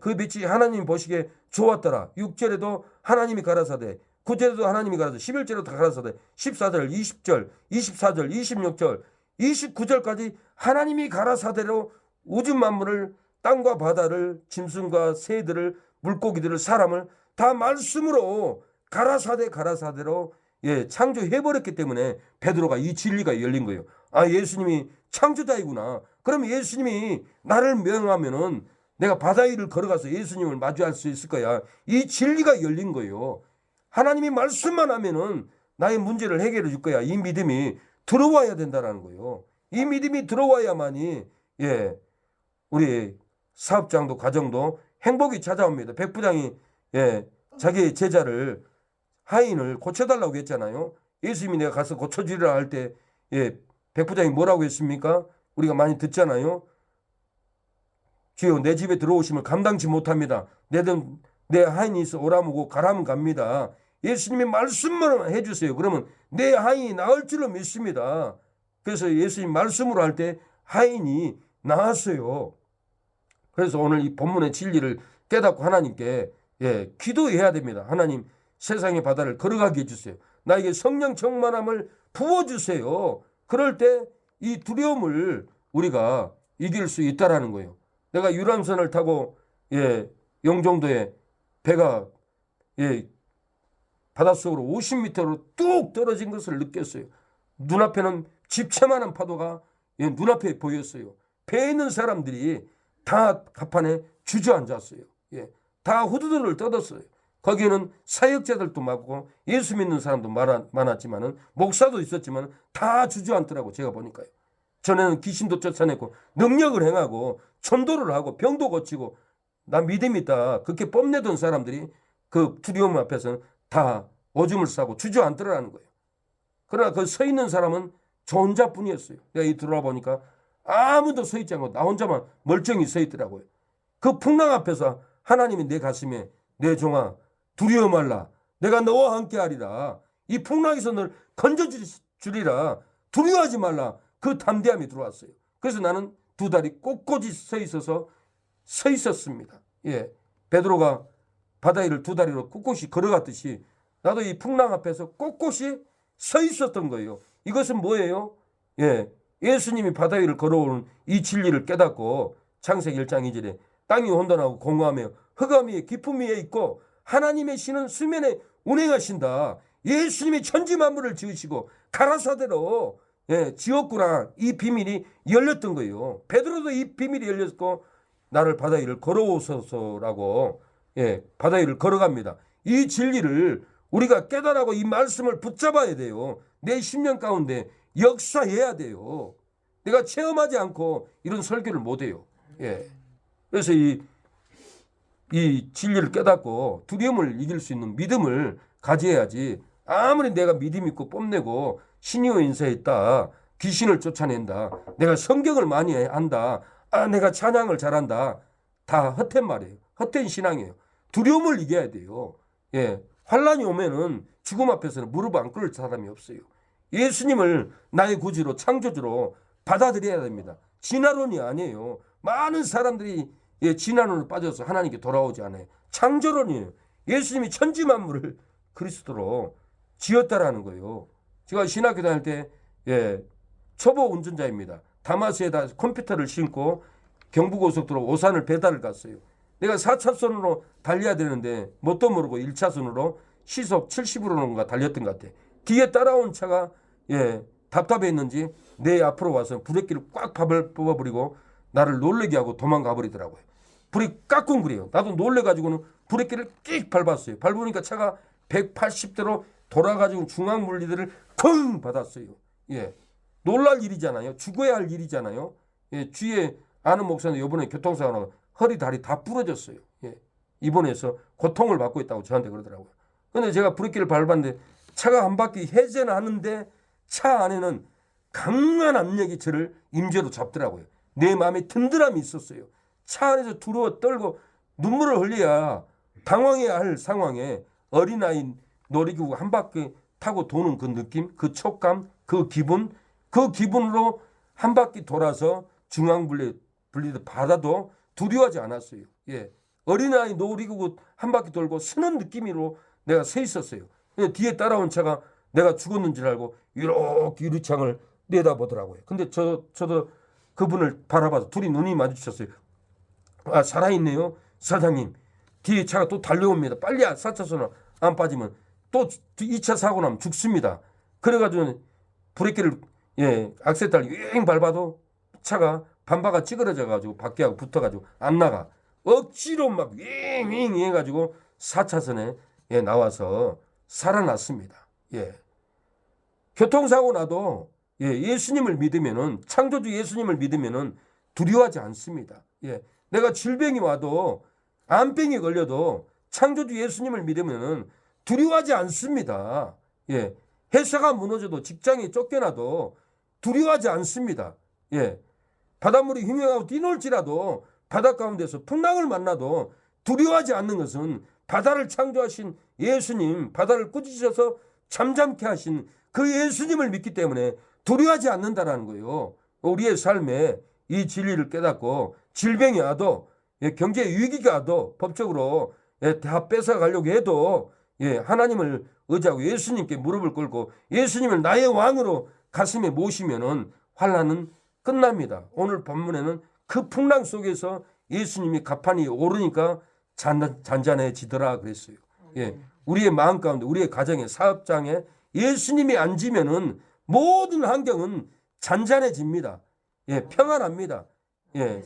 그 빛이 하나님 보시기에 좋았더라. 6절에도 하나님이 가라사대 9절에도 하나님이 가라사대 11절에도 가라사대 14절 20절 24절 26절 29절까지 하나님이 가라사대로 우주 만물을 땅과 바다를 짐승과 새들을 물고기들을 사람을 다 말씀으로 가라사대로 창조해버렸기 때문에 베드로가 이 진리가 열린 거예요. 아 예수님이 창조자이구나. 그럼 예수님이 나를 명하면은 내가 바다 위를 걸어가서 예수님을 마주할 수 있을 거야. 이 진리가 열린 거예요. 하나님이 말씀만 하면은 나의 문제를 해결해 줄 거야. 이 믿음이 들어와야 된다는 거예요. 이 믿음이 들어와야만이 우리 사업장도 가정도 행복이 찾아옵니다. 백부장이 자기 제자를 하인을 고쳐달라고 했잖아요. 예수님이 내가 가서 고쳐주리라 할 때 백부장이 뭐라고 했습니까? 우리가 많이 듣잖아요. 주여 내 집에 들어오시면 감당치 못합니다. 내 하인이 있어 오라무고 가라면 갑니다. 예수님이 말씀만 해주세요. 그러면 내 하인이 나을 줄로 믿습니다. 그래서 예수님 말씀으로 할 때 하인이 나았어요. 그래서 오늘 이 본문의 진리를 깨닫고 하나님께 기도해야 됩니다. 하나님 세상의 바다를 걸어가게 해주세요. 나에게 성령 충만함을 부어주세요. 그럴 때 이 두려움을 우리가 이길 수 있다라는 거예요. 내가 유람선을 타고 영종도에 배가 바닷속으로 50m로 뚝 떨어진 것을 느꼈어요. 눈앞에는 집채만한 파도가 눈앞에 보였어요. 배에 있는 사람들이 다 갑판에 주저앉았어요. 다 후두들을 떠들었어요. 거기에는 사역자들도 많고 예수 믿는 사람도 많았지만은 목사도 있었지만 다 주저앉더라고. 제가 보니까요. 전에는 귀신도 쫓아내고 능력을 행하고 전도를 하고 병도 고치고 나 믿음이 있다. 그렇게 뽐내던 사람들이 그 두려움 앞에서는 다 오줌을 싸고 주저앉더라는 거예요. 그러나 그 서 있는 사람은 저 혼자뿐이었어요. 내가 이 들어보니까 아무도 서 있지 않고 나 혼자만 멀쩡히 서 있더라고요. 그 풍랑 앞에서 하나님이 내 가슴에 내 종아 두려워 말라. 내가 너와 함께 하리라. 이 풍랑에서 널 건져주리라. 두려워하지 말라. 그 담대함이 들어왔어요. 그래서 나는 두 다리 꼿꼿이 서 있었습니다. 예, 베드로가 바다 위를 두 다리로 꼿꼿이 걸어갔듯이 나도 이 풍랑 앞에서 꼿꼿이 서 있었던 거예요. 이것은 뭐예요? 예, 예수님이 바다 위를 걸어오는 이 진리를 깨닫고 창세기 1장 2절에 땅이 혼돈하고 공허하며 흑암이 깊음 위에 있고 하나님의 신은 수면에 운행하신다. 예수님이 천지 만물을 지으시고 가라사대로 지었구나. 이 비밀이 열렸던 거예요. 베드로도 이 비밀이 열렸고 나를 바다 위를 걸어오소서라고 바다 위를 걸어갑니다. 이 진리를 우리가 깨달아고 이 말씀을 붙잡아야 돼요. 내 심령 가운데 역사해야 돼요. 내가 체험하지 않고 이런 설교를 못해요. 그래서 이 진리를 깨닫고 두려움을 이길 수 있는 믿음을 가져야지. 아무리 내가 믿음 있고 뽐내고 신이요 인사했다, 귀신을 쫓아낸다, 내가 성경을 많이 한다, 내가 찬양을 잘한다, 다 헛된 말이에요. 헛된 신앙이에요. 두려움을 이겨야 돼요. 환란이 오면은 죽음 앞에서는 무릎 안 꿇을 사람이 없어요. 예수님을 나의 구주로 창조주로 받아들여야 됩니다. 진화론이 아니에요. 많은 사람들이 진화론을 빠져서 하나님께 돌아오지 않아요. 창조론이에요. 예수님이 천지 만물을 그리스도로 지었다라는 거예요. 제가 신학교 다닐 때 초보 운전자입니다. 다마스에다 컴퓨터를 신고 경부고속도로 오산을 배달을 갔어요. 내가 4차선으로 달려야 되는데 뭣도 모르고 1차선으로 시속 70으로는가 달렸던 것 같아. 뒤에 따라온 차가 답답했는지 내 앞으로 와서 브레이크를 꽉 뽑아버리고 나를 놀래게 하고 도망가 버리더라고요. 불이 까꿍거려요. 나도 놀래가지고는 브레이크를 끽 밟았어요. 밟으니까 차가 180도로 돌아가지고 중앙 물리들을 쿵 받았어요. 놀랄 일이잖아요. 죽어야 할 일이잖아요. 주위에 아는 목사는 이번에 교통사고 나고 허리 다리 다 부러졌어요. 입원해서 고통을 받고 있다고 저한테 그러더라고요. 근데 제가 브레이크를 밟았는데 차가 한 바퀴 해제는 하는데 차 안에는 강한 압력이 저를 임재로 잡더라고요. 내 마음에 든든함이 있었어요. 차 안에서 두려워 떨고 눈물을 흘려야 당황해야 할 상황에 어린아이 놀이기구 한 바퀴 타고 도는 그 느낌, 그 촉감, 그 기분으로 한 바퀴 돌아서 중앙분리를 받아도 두려워하지 않았어요. 어린아이 놀이기구 한 바퀴 돌고 쓰는 느낌으로 내가 서 있었어요. 뒤에 따라온 차가 내가 죽었는 줄 알고 이렇게 유리창을 내다보더라고요. 근데 저도 그분을 바라봐서 둘이 눈이 마주쳤어요. 살아있네요. 사장님. 뒤에 차가 또 달려옵니다. 빨리 4차선으로 안 빠지면 또 2차 사고 나면 죽습니다. 그래가지고 브레이크를 악셀달을 윙 밟아도 차가 반바가 찌그러져가지고 바퀴하고 붙어가지고 안 나가. 억지로 막 윙윙 해가지고 4차선에 나와서 살아났습니다. 교통사고 나도 예수님을 믿으면은, 창조주 예수님을 믿으면은 두려워하지 않습니다. 내가 질병이 와도 암병이 걸려도 창조주 예수님을 믿으면은 두려워하지 않습니다. 회사가 무너져도 직장이 쫓겨나도 두려워하지 않습니다. 바닷물이 흉흉하고 뛰놀지라도 바다 가운데서 풍랑을 만나도 두려워하지 않는 것은 바다를 창조하신 예수님, 바다를 꾸짖으셔서 잠잠케 하신 그 예수님을 믿기 때문에 두려워하지 않는다라는 거예요. 우리의 삶에 이 진리를 깨닫고 질병이 와도 경제 위기가 와도 법적으로 다 뺏어가려고 해도 하나님을 의지하고 예수님께 무릎을 꿇고 예수님을 나의 왕으로 가슴에 모시면은 환난은 끝납니다. 오늘 본문에는 그 풍랑 속에서 예수님이 가판이 오르니까 잔잔해지더라 그랬어요. 우리의 마음 가운데, 우리의 가정에, 사업장에 예수님이 앉으면은 모든 환경은 잔잔해집니다. 평안합니다.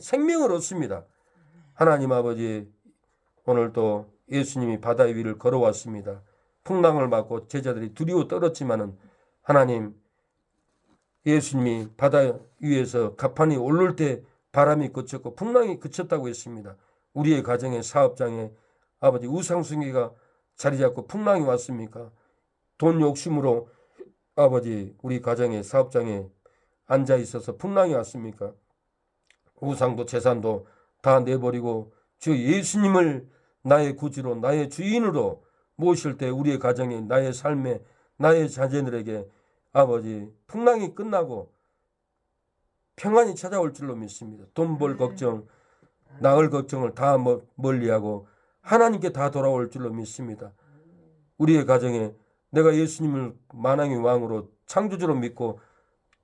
생명을 얻습니다. 하나님 아버지, 오늘 또 예수님이 바다 위를 걸어왔습니다. 풍랑을 맞고 제자들이 두려워 떨었지만은 하나님, 예수님이 바다 위에서 가판이 오를 때 바람이 그쳤고 풍랑이 그쳤다고 했습니다. 우리의 가정에 사업장에 아버지 우상숭배가 자리 잡고 풍랑이 왔습니까? 돈 욕심으로 아버지 우리 가정에 사업장에 앉아 있어서 풍랑이 왔습니까? 우상도 재산도 다 내버리고 주 예수님을 나의 구주로 나의 주인으로 모실 때 우리의 가정에 나의 삶에 나의 자녀들에게 아버지 풍랑이 끝나고 평안이 찾아올 줄로 믿습니다. 돈 벌 걱정, 나을 걱정을 다 멀리하고 하나님께 다 돌아올 줄로 믿습니다. 우리의 가정에 내가 예수님을 만왕의 왕으로 창조주로 믿고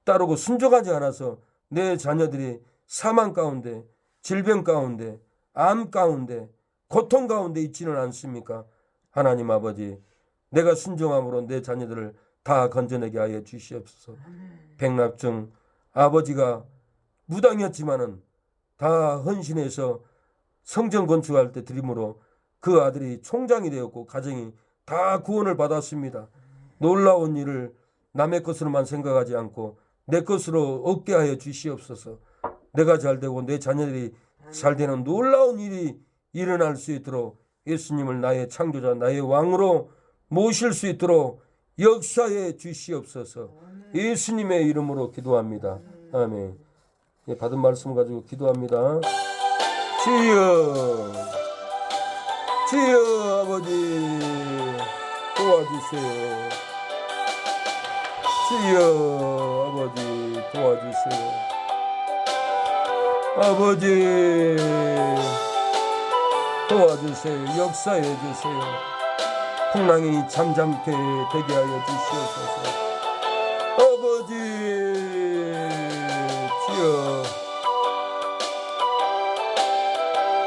따르고 순종하지 않아서 내 자녀들이 사망 가운데, 질병 가운데, 암 가운데, 고통 가운데 있지는 않습니까? 하나님 아버지, 내가 순종함으로 내 자녀들을 다 건져내게 하여 주시옵소서. 백납중 아버지가 무당이었지만은 다 헌신해서 성전 건축할 때 드림으로 그 아들이 총장이 되었고 가정이 다 구원을 받았습니다. 놀라운 일을 남의 것으로만 생각하지 않고 내 것으로 얻게 하여 주시옵소서. 내가 잘되고 내 자녀들이 잘되는 놀라운 일이 일어날 수 있도록 예수님을 나의 창조자 나의 왕으로 모실 수 있도록 역사해 주시옵소서. 예수님의 이름으로 기도합니다. 아멘. 예, 받은 말씀 가지고 기도합니다. 주여, 주여 아버지 도와주세요. 주여 아버지 도와주세요. 아버지 도와주세요. 역사해 주세요. 풍랑이 잠잠케 되게 하여 주시옵소서. 아버지 주여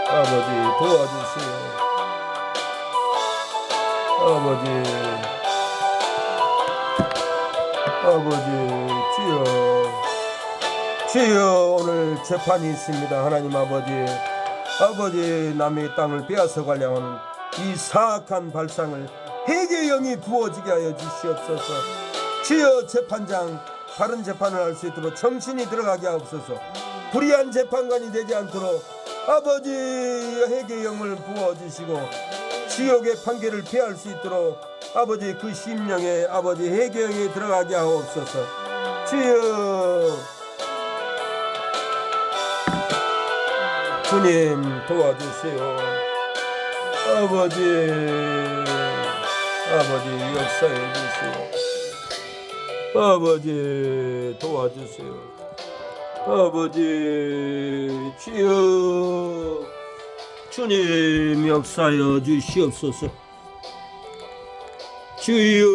아버지 도와주세요. 아버지 주여 오늘 재판이 있습니다. 하나님 아버지 남의 땅을 빼앗아 가려는 이 사악한 발상을 회개의 영이 부어지게 하여 주시옵소서. 주여 재판장 바른 재판을 할 수 있도록 정신이 들어가게 하옵소서. 불의한 재판관이 되지 않도록 아버지 회개의 영을 부어주시고 지옥의 판결을 피할 수 있도록 아버지 그 심령에 아버지 회개의 영이 들어가게 하옵소서. 주여 주님 도와주세요. 아버지 역사해 주세요. 아버지 도와주세요. 아버지 주여 주님 역사하여 주시옵소서. 주여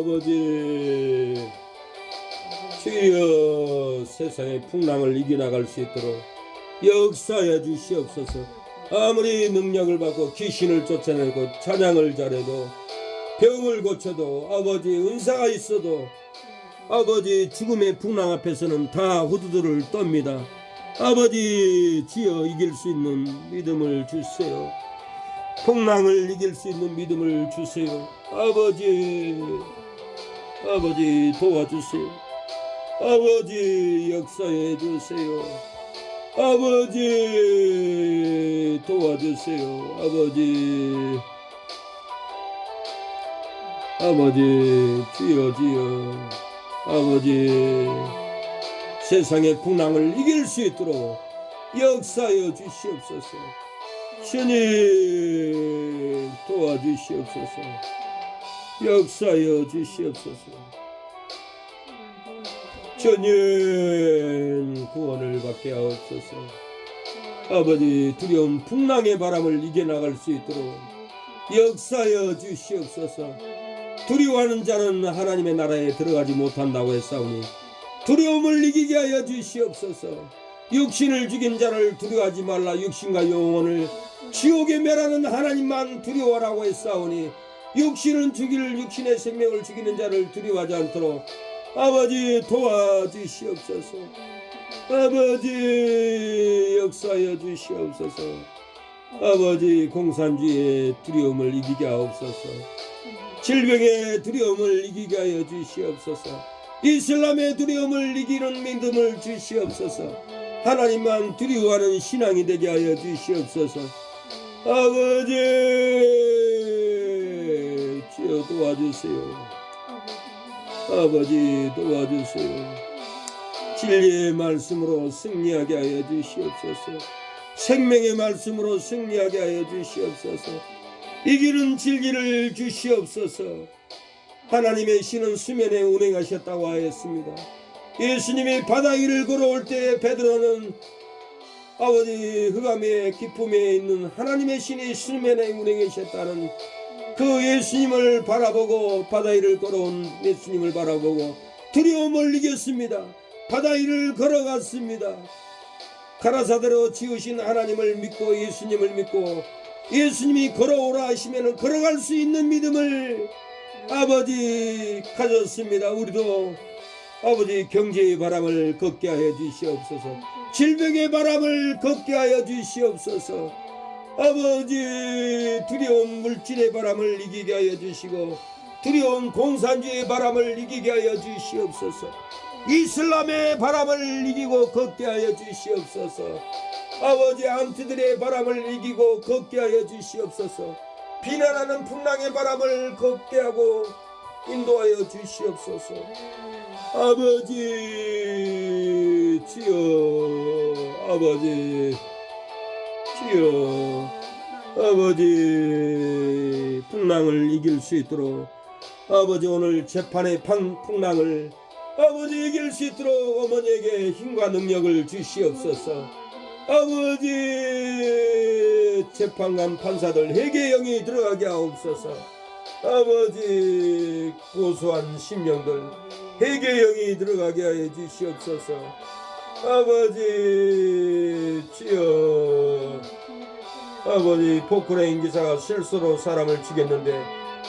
아버지 주여 세상의 풍랑을 이겨나갈 수 있도록 역사하여 주시옵소서. 아무리 능력을 받고 귀신을 쫓아내고 찬양을 잘해도 병을 고쳐도 아버지 은사가 있어도 아버지 죽음의 풍랑 앞에서는 다 후두들을 떱니다. 아버지 주여 이길 수 있는 믿음을 주세요. 풍랑을 이길 수 있는 믿음을 주세요. 아버지 도와주세요. 아버지 역사해 주세요. 아버지 도와주세요. 아버지 주여 아버지 세상의 풍랑을 이길 수 있도록 역사하여 주시옵소서. 주님 도와주시옵소서. 역사하여 주시옵소서. 주님 구원을 받게 하옵소서. 아버지 두려운 풍랑의 바람을 이겨나갈 수 있도록 역사하여 주시옵소서. 두려워하는 자는 하나님의 나라에 들어가지 못한다고 했사오니 두려움을 이기게 하여 주시옵소서. 육신을 죽인 자를 두려워하지 말라. 육신과 영혼을 지옥에 멸하는 하나님만 두려워하라고 했사오니 육신은 죽일 육신의 생명을 죽이는 자를 두려워하지 않도록 아버지 도와주시옵소서. 아버지 역사하여 주시옵소서. 아버지 공산주의의 두려움을 이기게 하옵소서. 질병의 두려움을 이기게 하여 주시옵소서. 이슬람의 두려움을 이기는 믿음을 주시옵소서. 하나님만 두려워하는 신앙이 되게 하여 주시옵소서. 아버지 주여 도와주세요. 아버지 도와주세요. 진리의 말씀으로 승리하게 하여 주시옵소서. 생명의 말씀으로 승리하게 하여 주시옵소서. 이기는 진리를 주시옵소서. 하나님의 신은 수면에 운행하셨다고 하였습니다. 예수님이 바다 위를 걸어올 때 베드로는 아버지 흑암의 기쁨에 있는 하나님의 신이 수면에 운행하셨다는 그 예수님을 바라보고 바다 위를 걸어온 예수님을 바라보고 두려움을 이겼습니다. 바다 위를 걸어갔습니다. 가라사대로 지으신 하나님을 믿고 예수님을 믿고 예수님이 걸어오라 하시면 걸어갈 수 있는 믿음을 아버지 가졌습니다. 우리도 아버지 경제의 바람을 걷게 하여 주시옵소서. 질병의 바람을 걷게 하여 주시옵소서. 아버지 두려운 물질의 바람을 이기게 하여 주시고 두려운 공산주의의 바람을 이기게 하여 주시옵소서. 이슬람의 바람을 이기고 걷게 하여 주시옵소서. 아버지 안티들의 바람을 이기고 걷게 하여 주시옵소서. 비난하는 풍랑의 바람을 걷게 하고 인도하여 주시옵소서. 아버지 주여 아버지 주여 아버지 풍랑을 이길 수 있도록 아버지 오늘 재판의 풍랑을 아버지 이길 수 있도록 어머니에게 힘과 능력을 주시옵소서. 아버지 재판관 판사들 회개의 영이 들어가게 하옵소서. 아버지 고소한 심령들 회개의 영이 들어가게 하여 주시옵소서. 아버지 주여 아버지 포크레인 기사가 실수로 사람을 죽였는데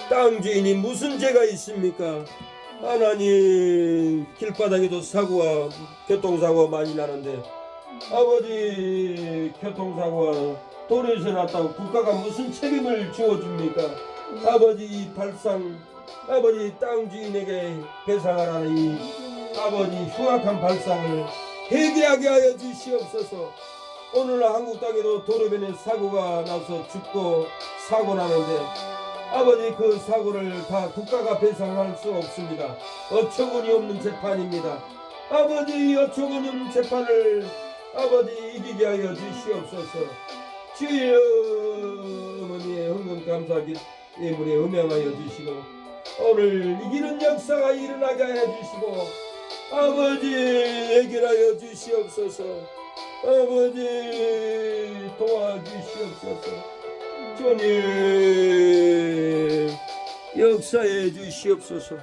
땅 주인이 무슨 죄가 있습니까? 하나님 길바닥에도 사고와 교통사고가 많이 나는데 아버지 교통사고가 도로에서 났다고 국가가 무슨 책임을 지어줍니까? 아버지 이 발상 아버지 땅 주인에게 배상하라는 이 아버지 흉악한 발상을 회개하게 하여 주시옵소서. 오늘 한국 땅에도 도로변에 사고가 나서 죽고 사고 나는데 아버지 그 사고를 다 국가가 배상할 수 없습니다. 어처구니 없는 재판입니다. 아버지 어처구니 없는 재판을 아버지 이기게 하여 주시옵소서. 주여 어머니의 헌금 감사기 예물에 음행하여 주시고 오늘 이기는 역사가 일어나게 하여 주시고 아버지 해결하여 주시옵소서. 아버지 도와주시옵소서. 주님 역사해 주시옵소서.